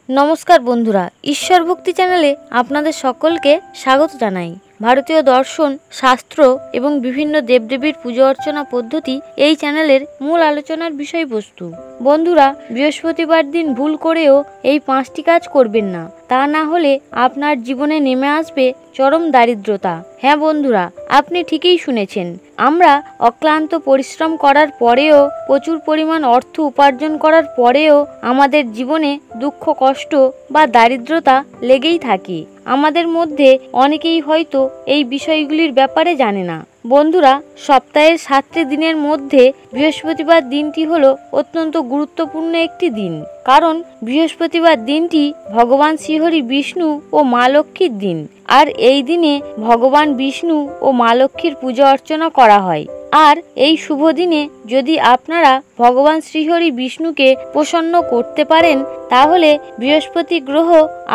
নমস্কার বন্ধুরা, ঈশ্বর ভক্তি চ্যানেলে আপনাদের সকলকে স্বাগত জানাই। ভারতীয় দর্শন, শাস্ত্র এবং বিভিন্ন দেবদেবীর পুজো অর্চনা পদ্ধতি এই চ্যানেলের মূল আলোচনার বিষয়বস্তু। বন্ধুরা, বৃহস্পতিবার দিন ভুল করেও এই 5টি কাজ করবেন না, তা না হলে আপনার জীবনে নেমে আসবে চরম দারিদ্রতা। হ্যাঁ বন্ধুরা, আপনি ঠিকই শুনেছেন। আমরা অক্লান্ত পরিশ্রম করার পরেও, প্রচুর পরিমাণ অর্থ উপার্জন করার পরেও আমাদের জীবনে দুঃখ, কষ্ট বা দারিদ্রতা লেগেই থাকে। আমাদের মধ্যে অনেকেই হয়তো এই বিষয়গুলির ব্যাপারে জানে না। বন্ধুরা, সপ্তাহের 7টি দিনের মধ্যে বৃহস্পতিবার দিনটি হলো অত্যন্ত গুরুত্বপূর্ণ একটি দিন। কারণ বৃহস্পতিবার দিনটি ভগবান শ্রীহরি বিষ্ণু ও মা লক্ষ্মীর দিন। আর এই দিনে ভগবান বিষ্ণু ও মা লক্ষ্মীর পূজা অর্চনা করা হয়। আর এই শুভ দিনে যদি আপনারা ভগবান শ্রীহরি বিষ্ণুকে প্রসন্ন করতে পারেন, তাহলে বৃহস্পতি গ্রহ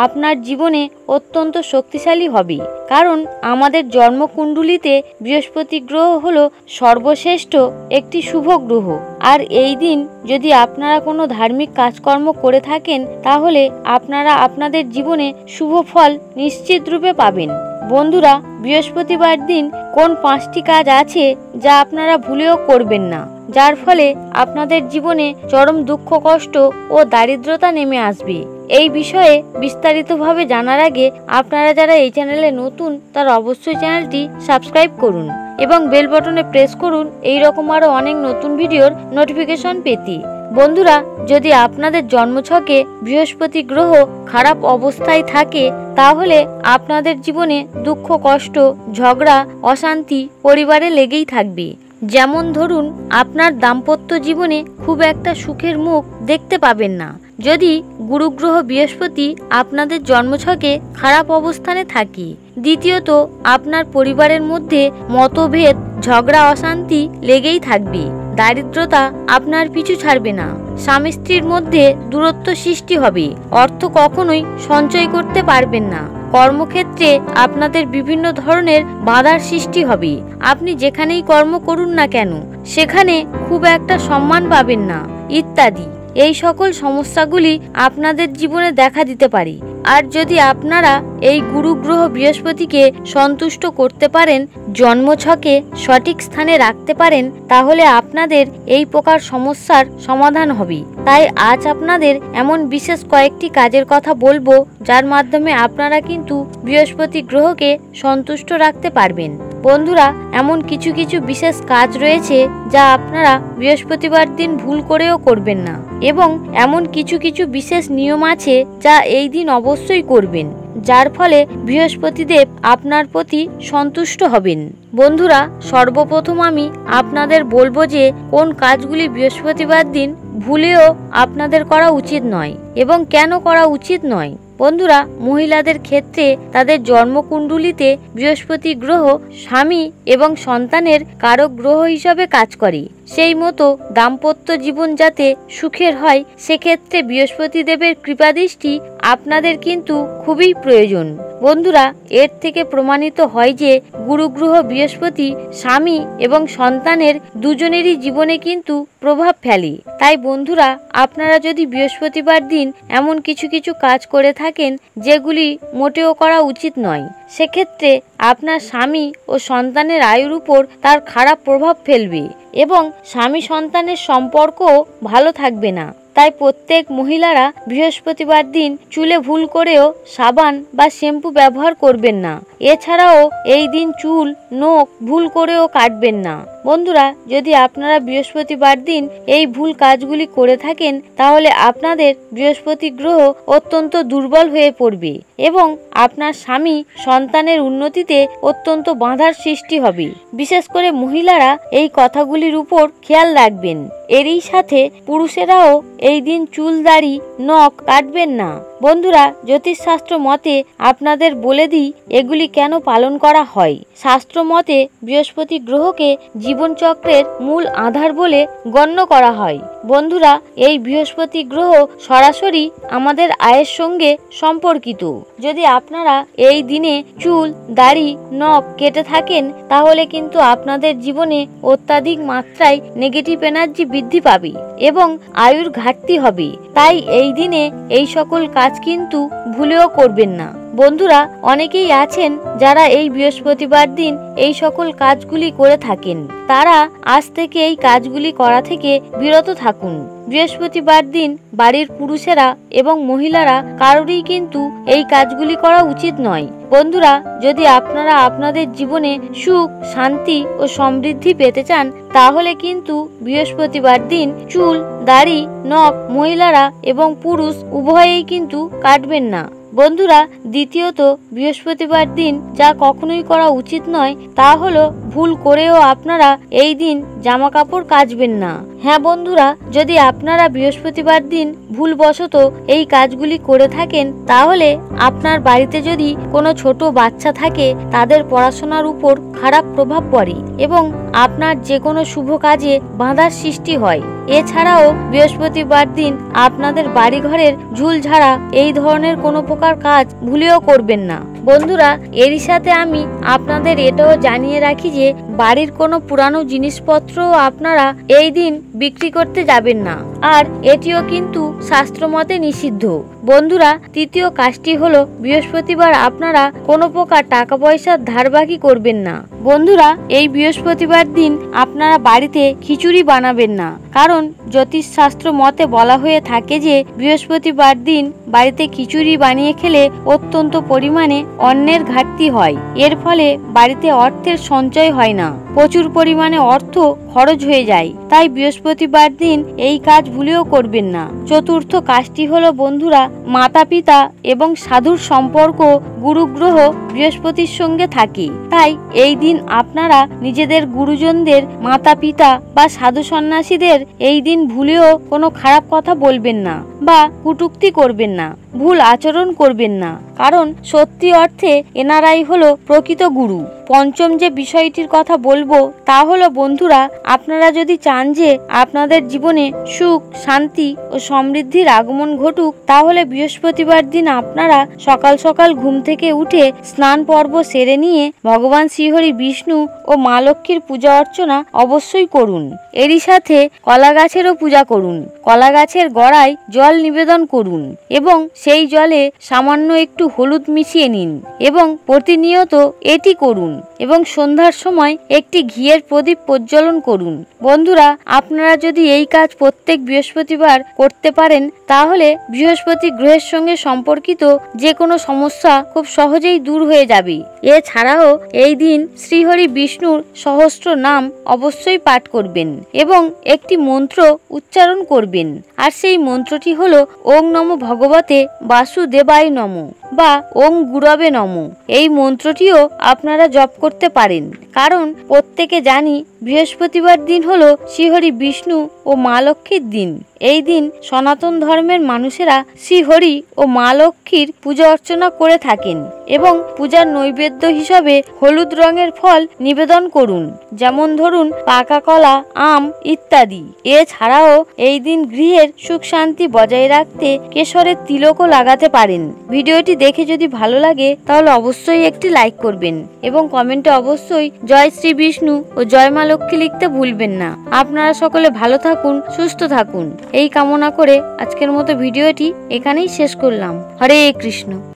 আপনার জীবনে অত্যন্ত শক্তিশালী হবে। কারণ আমাদের জন্মকুণ্ডলিতে বৃহস্পতি গ্রহ হলো সর্বশ্রেষ্ঠ একটি শুভ গ্রহ। আর এই দিন যদি আপনারা কোনো ধার্মিক কাজকর্ম করে থাকেন, তাহলে আপনারা আপনাদের জীবনে শুভ ফল নিশ্চিত রূপে পাবেন। বন্ধুরা, বৃহস্পতিবার দিন কোন 5টি কাজ আছে যা আপনারা ভুলেও করবেন না, যার ফলে আপনাদের জীবনে চরম দুঃখ, কষ্ট ও দারিদ্রতা নেমে আসবে। এই বিষয়ে বিস্তারিতভাবে জানার আগে আপনারা যারা এই চ্যানেলে নতুন, তারা অবশ্যই চ্যানেলটি সাবস্ক্রাইব করুন এবং বেল বাটনে প্রেস করুন এই রকম আরো অনেক নতুন ভিডিওর নোটিফিকেশন পেতে। বন্ধুরা, যদি আপনাদের জন্মছকে বৃহস্পতি গ্রহ খারাপ অবস্থায় থাকে, তাহলে আপনাদের জীবনে দুঃখ, কষ্ট, ঝগড়া, অশান্তি পরিবারে লেগেই থাকবে। যেমন ধরুন, আপনার দাম্পত্য জীবনে খুব একটা সুখের মুখ দেখতে পাবেন না যদি গুরুগ্রহ বৃহস্পতি আপনাদের জন্মছকে খারাপ অবস্থানে থাকে। দ্বিতীয়ত, আপনার পরিবারের মধ্যে মতভেদ, ঝগড়া, অশান্তি লেগেই থাকবে। দারিদ্রতা আপনার পিছু ছাড়বে না। স্বামী স্ত্রীর মধ্যে দূরত্ব সৃষ্টি হবে। অর্থ কখনোই সঞ্চয় করতে পারবেন না। কর্মক্ষেত্রে আপনাদের বিভিন্ন ধরনের বাধার সৃষ্টি হবে। আপনি যেখানেই কর্ম করুন না কেন, সেখানে খুব একটা সম্মান পাবেন না, ইত্যাদি। এই সকল সমস্যাগুলি আপনাদের জীবনে দেখা দিতে পারে। আর যদি আপনারা এই গুরুগ্রহ বৃহস্পতিকে সন্তুষ্ট করতে পারেন, জন্মছকে সঠিক স্থানে রাখতে পারেন, তাহলে আপনাদের এই প্রকার সমস্যার সমাধান হবে। তাই আজ আপনাদের এমন বিশেষ কয়েকটি কাজের কথা বলবো, যার মাধ্যমে আপনারা কিন্তু বৃহস্পতি গ্রহকে সন্তুষ্ট রাখতে পারবেন। বন্ধুরা, এমন কিছু কিছু বিশেষ কাজ রয়েছে যা আপনারা বৃহস্পতিবার দিন ভুল করেও করবেন না, এবং এমন কিছু কিছু বিশেষ নিয়ম আছে যা এই দিন অবশ্যই করবেন, যার ফলে বৃহস্পতিদেব আপনার প্রতি সন্তুষ্ট হবেন। বন্ধুরা, সর্বপ্রথম আমি আপনাদের বলবো যে কোন কাজগুলি বৃহস্পতিবার দিন ভুলেও আপনাদের করা উচিত নয় এবং কেন করা উচিত নয়। বন্ধুরা, মহিলাদের ক্ষেত্রে তাদের জন্মকুণ্ডলিতে বৃহস্পতি গ্রহ স্বামী এবং সন্তানের কারক গ্রহ হিসাবে কাজ করে। সেই মতো দাম্পত্য জীবন যাতে সুখের হয়, সেক্ষেত্রে বৃহস্পতি দেবের কৃপাদৃষ্টি আপনাদের কিন্তু খুবই প্রয়োজন। বন্ধুরা, এর থেকে প্রমাণিত হয় যে গুরুগ্রহ বৃহস্পতি স্বামী এবং সন্তানের দুজনেরই জীবনে কিন্তু প্রভাব ফেলে। তাই বন্ধুরা, আপনারা যদি বৃহস্পতিবার দিন এমন কিছু কিছু কাজ করে থাকেন যেগুলি মোটেও করা উচিত নয়, সেক্ষেত্রে আপনার স্বামী ও সন্তানের আয়ুর উপর তার খারাপ প্রভাব ফেলবে এবং স্বামী সন্তানের সম্পর্কও ভালো থাকবে না। তাই প্রত্যেক মহিলারা বৃহস্পতিবার দিন চুলে ভুল করেও সাবান বা শ্যাম্পু ব্যবহার করবেন না। এছাড়াও এই দিন চুল, নখ ভুল করেও কাটবেন না। বন্ধুরা, যদি আপনারা বৃহস্পতিবার দিন এই ভুল কাজগুলি করে থাকেন, তাহলে আপনাদের বৃহস্পতি গ্রহ অত্যন্ত দুর্বল হয়ে পড়বে এবং আপনার স্বামী সন্তানের উন্নতিতে অত্যন্ত বাধার সৃষ্টি হবে। বিশেষ করে মহিলারা এই কথাগুলির উপর খেয়াল রাখবেন। এরই সাথে পুরুষেরাও এই দিন চুল, দাড়ি, নখ কাটবেন না। বন্ধুরা, জ্যোতিষশাস্ত্র মতে আপনাদের বলে দিই এগুলি কেন পালন করা হয়। শাস্ত্র মতে বৃহস্পতি গ্রহকে জীবনচক্রের মূল আধার বলে গণ্য করা হয়। বন্ধুরা, এই বৃহস্পতি গ্রহ সরাসরি আমাদের আয়ের সঙ্গে সম্পর্কিত। যদি আপনারা এই দিনে চুল, দাড়ি, নখ কেটে থাকেন, তাহলে কিন্তু আপনাদের জীবনে অত্যাধিক মাত্রায় নেগেটিভ এনার্জি বৃদ্ধি পাবে এবং আয়ুর ঘাটতি হবে। তাই এই দিনে এই সকল কাজ কাজ কিন্তু ভুলেও করবেন না। বন্ধুরা, অনেকেই আছেন যারা এই বৃহস্পতিবার দিন এই সকল কাজগুলি করে থাকেন। তারা আজ থেকে এই কাজগুলি করা থেকে বিরত থাকুন। বৃহস্পতিবার দিন বাড়ির পুরুষেরা এবং মহিলারা কারোরই কিন্তু এই কাজগুলি করা উচিত নয়। বন্ধুরা, যদি আপনারা আপনাদের জীবনে সুখ, শান্তি ও সমৃদ্ধি পেতে চান, তাহলে কিন্তু বৃহস্পতিবার দিন চুল, দাড়ি, নখ মহিলারা এবং পুরুষ উভয়েই কিন্তু কাটবেন না। বন্ধুরা, দ্বিতীয়ত, বৃহস্পতিবার দিন যা কখনোই করা উচিত নয় তা হলো ভুল করেও আপনারা এই দিন জামা কাপড় কাচবেন না। হ্যাঁ বন্ধুরা, যদি আপনারা বৃহস্পতিবার দিন ভুলবশত এই কাজগুলি করে থাকেন, তাহলে আপনার বাড়িতে যদি কোনো ছোট বাচ্চা থাকে, তাদের পড়াশোনার উপর খারাপ প্রভাব পড়ে এবং আপনার যে কোনো শুভ কাজে বাধার সৃষ্টি হয়। এছাড়াও বৃহস্পতিবার দিন আপনাদের বাড়িঘরের ঝুলঝাড়া এই ধরনের কোনো প্রকার কাজ ভুলেও করবেন না। বন্ধুরা, এরই সাথে আমি আপনাদের এটাও জানিয়ে রাখি যে বাড়ির কোনো পুরানো জিনিসপত্র আপনারা এই দিন বিক্রি করতে যাবেন না, আর এটিও কিন্তু শাস্ত্রমতে নিষিদ্ধ। বন্ধুরা, তৃতীয় কাজটি হলো বৃহস্পতিবার আপনারা কোনো প্রকার টাকা পয়সার ধার বাকি করবেন না। বন্ধুরা, এই বৃহস্পতিবার দিন আপনারা বাড়িতে খিচুড়ি বানাবেন না, কারণ জ্যোতিষশাস্ত্র মতে বলা হয়ে থাকে যে বৃহস্পতিবার দিন বাড়িতে খিচুড়ি বানিয়ে খেলে অত্যন্ত পরিমাণে অন্নের ঘাটতি হয়। এর ফলে বাড়িতে অর্থের সঞ্চয় হয় না, প্রচুর পরিমাণে অর্থ খরচ হয়ে যায়। তাই বৃহস্পতিবার দিন এই কাজ ভুলেও করবেন না। চতুর্থ কাজটি হলো বন্ধুরা, মাতা পিতা এবং সাধুর সম্পর্ক গুরুগ্রহ বৃহস্পতির সঙ্গে থাকে। তাই এই দিন আপনারা নিজেদের গুরুজনদের, মাতা পিতা বা সাধু সন্ন্যাসীদের এই দিন ভুলেও কোনো খারাপ কথা বলবেন না বা কটূক্তি করবেন না, ভুল আচরণ করবেন না, কারণ সত্যি অর্থে এনারাই হলো প্রকৃত গুরু। পঞ্চম যে বিষয়টির কথা বলবো তা হলো বন্ধুরা, আপনারা যদি চান যে আপনাদের জীবনে সুখ, শান্তি ও সমৃদ্ধির আগমন ঘটুক, তাহলে বৃহস্পতিবার দিন আপনারা সকাল সকাল ঘুম থেকে উঠে স্নান পর্ব সেরে নিয়ে ভগবান শ্রীহরি বিষ্ণু ও মা লক্ষ্মীর পূজা অর্চনা অবশ্যই করুন। এরই সাথে কলা গাছেরও পূজা করুন। কলা গাছের গোড়ায় জল নিবেদন করুন এবং সেই জলে সামান্য একটু হলুদ মিশিয়ে নিন এবং প্রতিনিয়ত এটি করুন এবং সন্ধ্যার সময় একটি ঘিয়ের প্রদীপ প্রজ্বলন করুন। বন্ধুরা, আপনারা যদি এই কাজ প্রত্যেক বৃহস্পতিবার করতে পারেন, তাহলে বৃহস্পতি গ্রহের সঙ্গে সম্পর্কিত যে কোনো সমস্যা খুব সহজেই দূর হয়ে যাবে। এছাড়াও এই দিন শ্রীহরি বিষ্ণুর সহস্র নাম অবশ্যই পাঠ করবেন এবং একটি মন্ত্র উচ্চারণ করবেন, আর সেই মন্ত্রটি হলো ওং নমো ভগবতে বাসুদেবায় নমো বা ওং গুরবে নমো। এই মন্ত্রটিও আপনারা জপ করতে পারেন, কারণ প্রত্যেকে জানি বৃহস্পতিবার দিন হলো শ্রীহরি বিষ্ণু ও মা লক্ষ্মীর দিন। এই দিন সনাতন ধর্মের মানুষেরা শ্রীহরি ও মা লক্ষ্মীর পূজা অর্চনা করে থাকেন এবং পূজার নৈবেদ্য হিসাবে হলুদ রঙের ফল নিবেদন করুন, যেমন ধরুন পাকা কলা, আম ইত্যাদি। এছাড়াও এই দিন গৃহের সুখ শান্তি বজায় রাখতে কেশরের তিলকও লাগাতে পারেন। ভিডিওটি দেখে যদি ভালো লাগে তাহলে অবশ্যই একটি লাইক করবেন এবং কমেন্টে অবশ্যই জয় শ্রী বিষ্ণু ও জয় মা লক্ষ্মী লিখতে ভুলবেন না। আপনারা সকলে ভালো থাকুন, সুস্থ থাকুন, এই কামনা করে আজকের মতো ভিডিওটি এখানেই শেষ করলাম। হরে কৃষ্ণ।